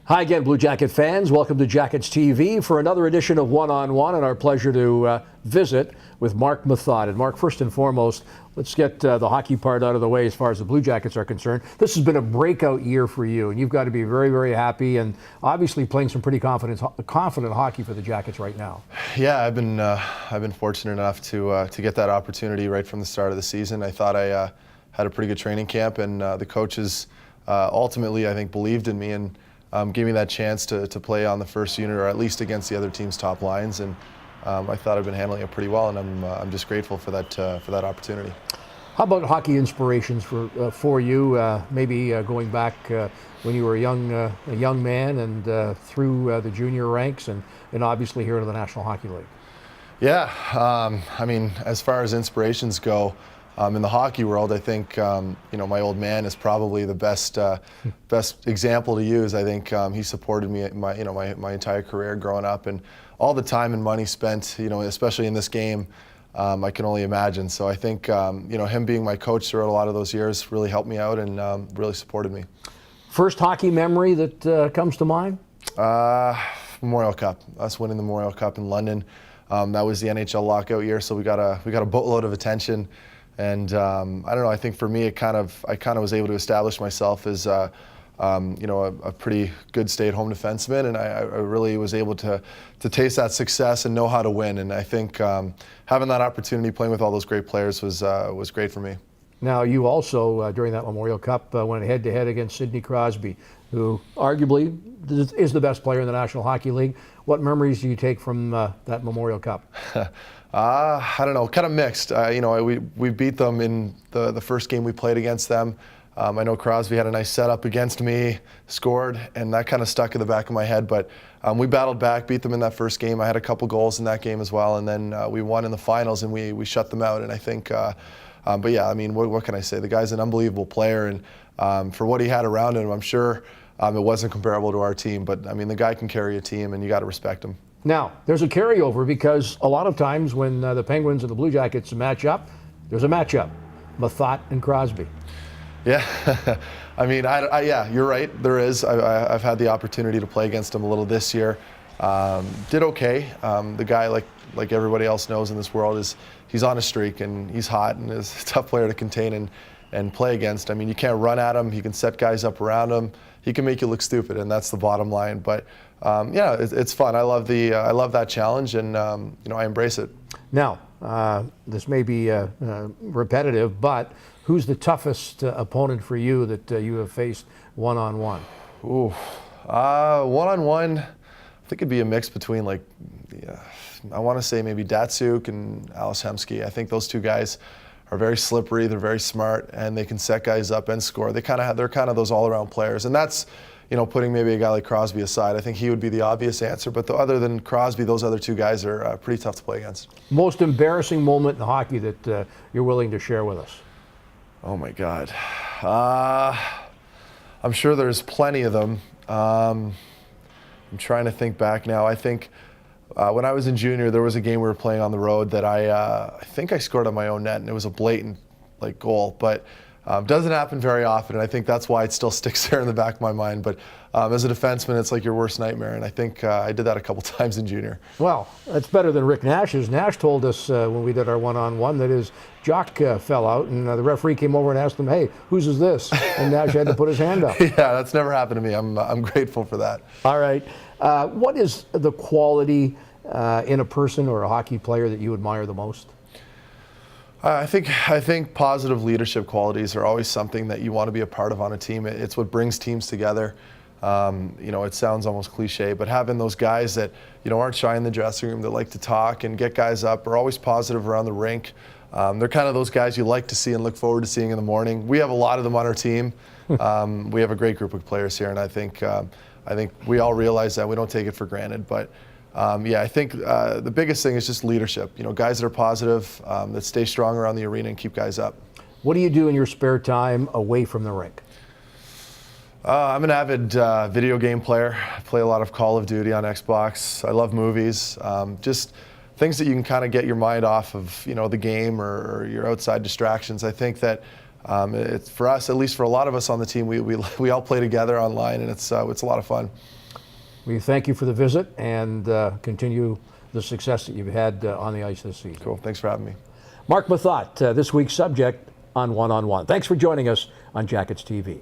Hi again, Blue Jacket fans. Welcome to Jackets TV for another edition of One on One, and our pleasure to visit with Marc Methot. And Marc, first and foremost, let's get the hockey part out of the way as far as the Blue Jackets are concerned. This has been a breakout year for you, and you've got to be very, very happy, and obviously playing some pretty confident hockey for the Jackets right now. Yeah, I've been fortunate enough to get that opportunity right from the start of the season. I thought I had a pretty good training camp, and the coaches ultimately, I think, believed in me and gave me that chance to play on the first unit, or at least against the other team's top lines. And I thought I've been handling it pretty well, and I'm just grateful for that opportunity. How about hockey inspirations for you? Maybe going back when you were a young man and through the junior ranks, and obviously here to the National Hockey League. Yeah, I mean, as far as inspirations go, in the hockey world, I think my old man is probably the best example to use. I think he supported me my entire career growing up, and all the time and money spent, especially in this game, I can only imagine. So I think him being my coach throughout a lot of those years really helped me out and really supported me. First hockey memory that comes to mind? Memorial Cup. Us winning the Memorial Cup in London. That was the NHL lockout year, so we got a boatload of attention. And I don't know. I think for me, I kind of was able to establish myself as a pretty good stay-at-home defenseman, and I really was able to taste that success and know how to win. And I think having that opportunity, playing with all those great players, was great for me. Now, you also during that Memorial Cup went head-to-head against Sidney Crosby, who arguably is the best player in the National Hockey League. What memories do you take from that Memorial Cup? I don't know, kind of mixed. We beat them in the first game we played against them. I know Crosby had a nice setup against me, scored, and that kind of stuck in the back of my head. But we battled back, beat them in that first game. I had a couple goals in that game as well, and then we won in the finals, and we shut them out. And I think, but yeah, I mean, what can I say? The guy's an unbelievable player, and for what he had around him, I'm sure it wasn't comparable to our team. But I mean, the guy can carry a team, and you got to respect him. Now, there's a carryover because a lot of times when the Penguins and the Blue Jackets match up, there's a matchup, Methot and Crosby. Yeah, I mean, yeah, you're right, there is. I've had the opportunity to play against him a little this year. Did okay. The guy, like everybody else knows in this world, he's on a streak, and he's hot, and is a tough player to contain and play against. I mean, you can't run at him. He can set guys up around him. He can make you look stupid, and that's the bottom line. But yeah, it's fun. I love that challenge, and I embrace it. Now, this may be repetitive, but who's the toughest opponent for you that you have faced one-on-one? Ooh, one-on-one, I think it'd be a mix between I want to say maybe Datsuk and Ales Hemsky. I think those two guys are very slippery, they're very smart, and they can set guys up and score. They're kind of those all-around players, and that's, putting maybe a guy like Crosby aside, I think he would be the obvious answer. But other than Crosby, those other two guys are pretty tough to play against. Most embarrassing moment in hockey that you're willing to share with us? Oh my God, I'm sure there's plenty of them. I'm trying to think back now. I think when I was in junior, there was a game we were playing on the road that I think I scored on my own net, and it was a blatant goal, but doesn't happen very often, and I think that's why it still sticks there in the back of my mind. But as a defenseman, it's like your worst nightmare, and I think I did that a couple times in junior. Well, that's better than Rick Nash's. Nash told us when we did our one-on-one that his jock fell out, and the referee came over and asked him, "Hey, whose is this?" And Nash had to put his hand up. Yeah, that's never happened to me. I'm grateful for that. All right. What is the quality in a person or a hockey player that you admire the most? I think positive leadership qualities are always something that you want to be a part of on a team. It's what brings teams together. It sounds almost cliche, but having those guys that aren't shy in the dressing room, that like to talk and get guys up, are always positive around the rink. They're kind of those guys you like to see and look forward to seeing in the morning. We have a lot of them on our team. We have a great group of players here, and I think we all realize that. We don't take it for granted, but. Yeah, I think the biggest thing is just leadership. Guys that are positive, that stay strong around the arena and keep guys up. What do you do in your spare time away from the rink? I'm an avid video game player. I play a lot of Call of Duty on Xbox. I love movies. Just things that you can kind of get your mind off of, the game or your outside distractions. I think that It's for us, at least for a lot of us on the team, we all play together online, and it's a lot of fun. We thank you for the visit and continue the success that you've had on the ice this season. Cool. Thanks for having me. Marc Methot, this week's subject on One-on-One. Thanks for joining us on Jackets TV.